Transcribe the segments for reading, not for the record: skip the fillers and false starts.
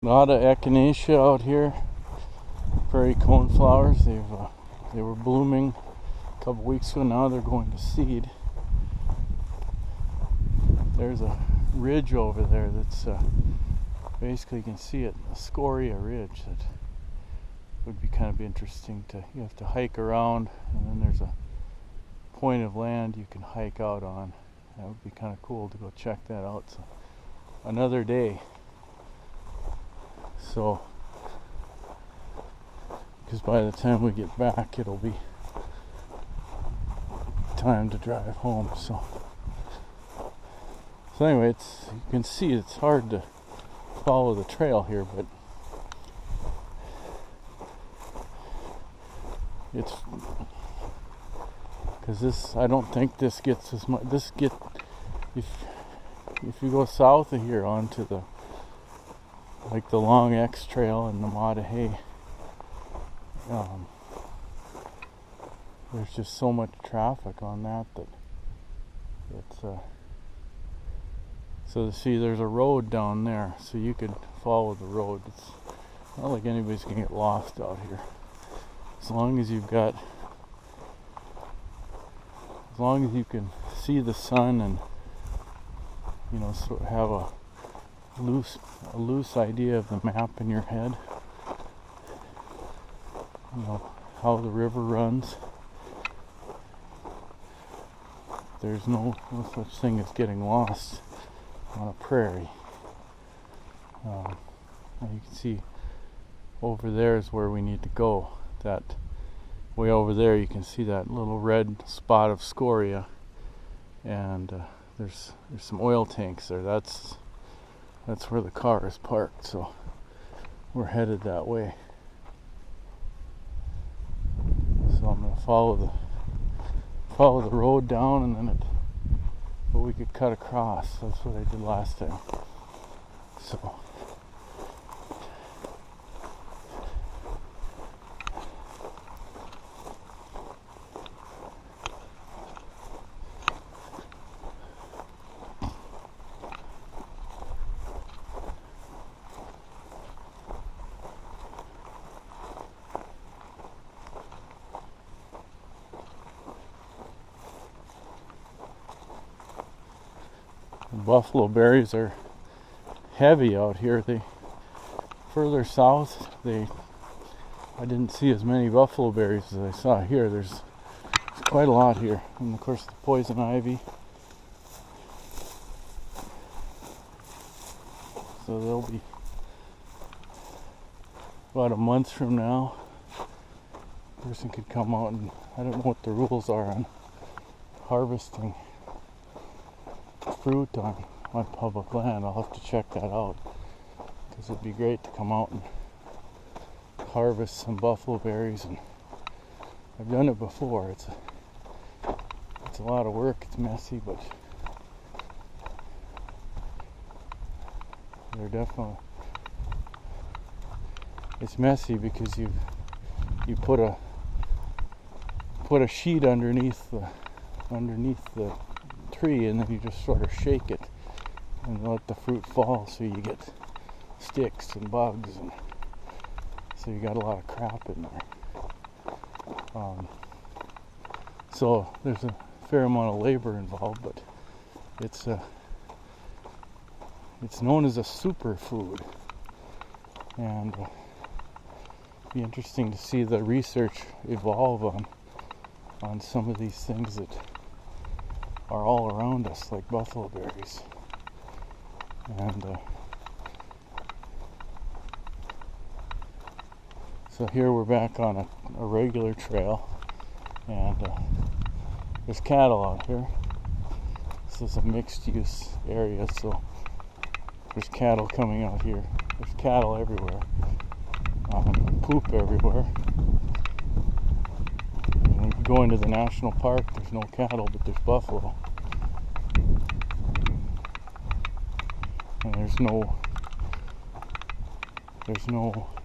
A lot of echinacea out here, prairie coneflowers. They were blooming a couple weeks ago. Now they're going to seed. There's a ridge over there that's basically, you can see it, a scoria ridge that would be kind of interesting to. You have to hike around, and then there's a point of land you can hike out on. That would be kind of cool to go check that out. So another day. So, because by the time we get back, it'll be time to drive home. So anyway, you can see it's hard to follow the trail here, but it's because I don't think this gets as much. If you go south of here onto the Long X Trail and the Maah Daah Hey, there's just so much traffic on that it's so see, there's a road down there, so you could follow the road. It's not like anybody's gonna get lost out here, as long as you can see the sun and sort of have a loose idea of the map in your head, how the river runs. There's no such thing as getting lost on a prairie. You can see over there is where we need to go. That way over there, you can see that little red spot of scoria, and there's some oil tanks there. That's where the car is parked, so we're headed that way. So I'm gonna follow the road down, and then but we could cut across. That's what I did last time. So buffalo berries are heavy out here. Further south, I didn't see as many buffalo berries as I saw here. There's quite a lot here, and of course the poison ivy. So they'll be about a month from now. A person could come out, and I don't know what the rules are on harvesting fruit on public land. I'll have to check that out, because it'd be great to come out and harvest some buffalo berries. And I've done it before. It's a lot of work. It's messy, but they're definitely. It's messy because you put a sheet underneath the tree, and then you just sort of shake it and let the fruit fall, so you get sticks and bugs, and so you got a lot of crap in there. So there's a fair amount of labor involved, but it's known as a superfood, and it'd be interesting to see the research evolve on some of these things that are all around us, like buffalo berries. And so here we're back on a regular trail, and there's cattle out here. This is a mixed use area, so there's cattle coming out here. There's cattle everywhere, poop everywhere. And if you go into the national park, there's no cattle, but there's buffalo. And there's no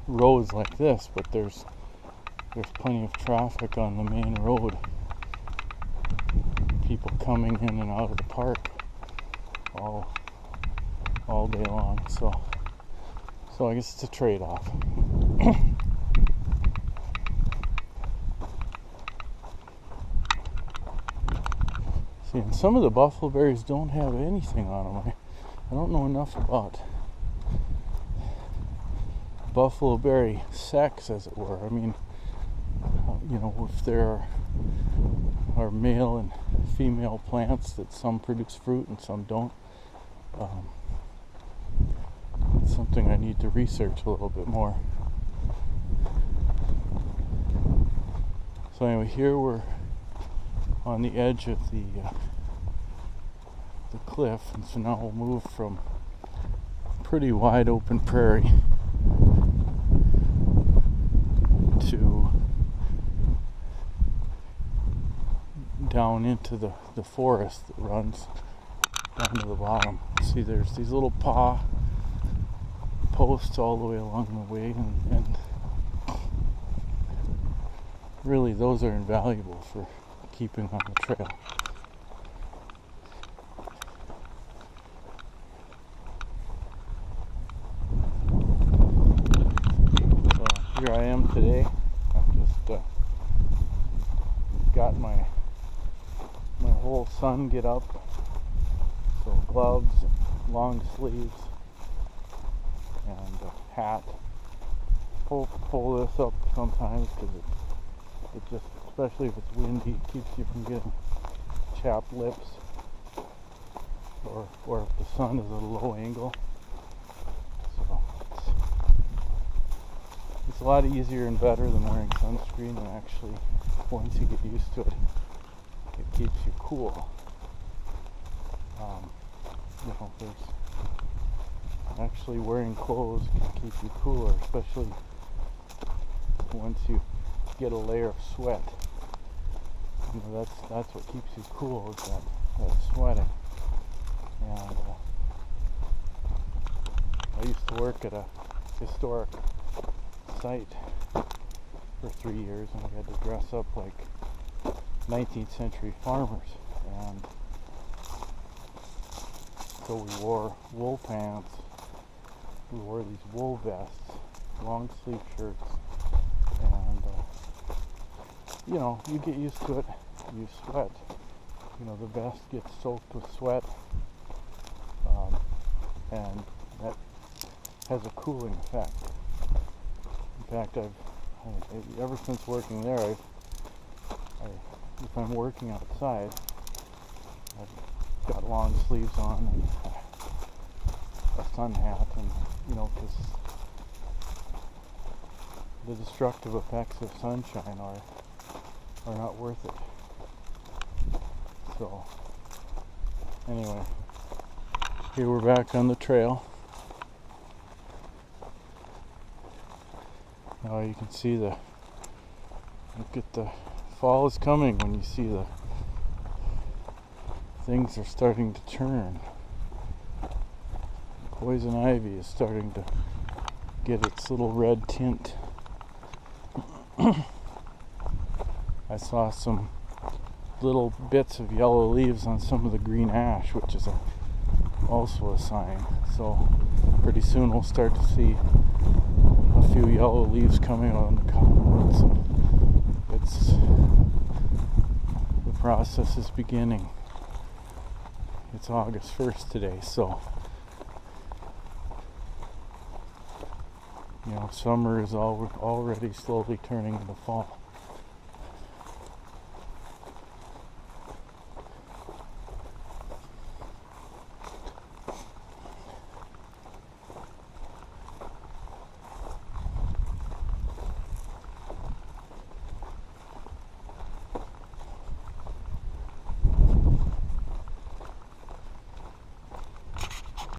roads like this, but there's plenty of traffic on the main road. People coming in and out of the park all day long. So So I guess it's a trade-off. See, and some of the buffalo berries don't have anything on them. I don't know enough about buffalo berry sex, as it were. I mean, if there are male and female plants, that some produce fruit and some don't. It's something I need to research a little bit more. So anyway, here we're on the edge of the cliff, and so now we'll move from pretty wide open prairie to down into the forest that runs down to the bottom. See, there's these little paw posts all the way along the way, and really those are invaluable for keeping on the trail. So here I am today. I've just got my whole sun get up, so gloves, long sleeves, and a hat. Pull this up sometimes because it just, especially if it's windy, keeps you from getting chapped lips, or if the sun is at a low angle. So it's a lot easier and better than wearing sunscreen, and actually once you get used to it, it keeps you cool. There's actually wearing clothes can keep you cooler, especially once you get a layer of sweat. That's what keeps you cool, is that sweating. And I used to work at a historic site for 3 years, and we had to dress up like 19th century farmers, and so we wore wool pants, we wore these wool vests, long sleeve shirts, and you get used to it, you sweat, the vest gets soaked with sweat, and that has a cooling effect. In fact, I've ever since working there, if I'm working outside, I've got long sleeves on and a sun hat, and because the destructive effects of sunshine are not worth it. So anyway, here we're back on the trail. Now you can see look at the fall is coming when you see the things are starting to turn. Poison ivy is starting to get its little red tint. I saw some little bits of yellow leaves on some of the green ash, which is also a sign. So pretty soon we'll start to see a few yellow leaves coming on the cottonwoods. The process is beginning. It's August 1st today, so summer is already slowly turning into fall.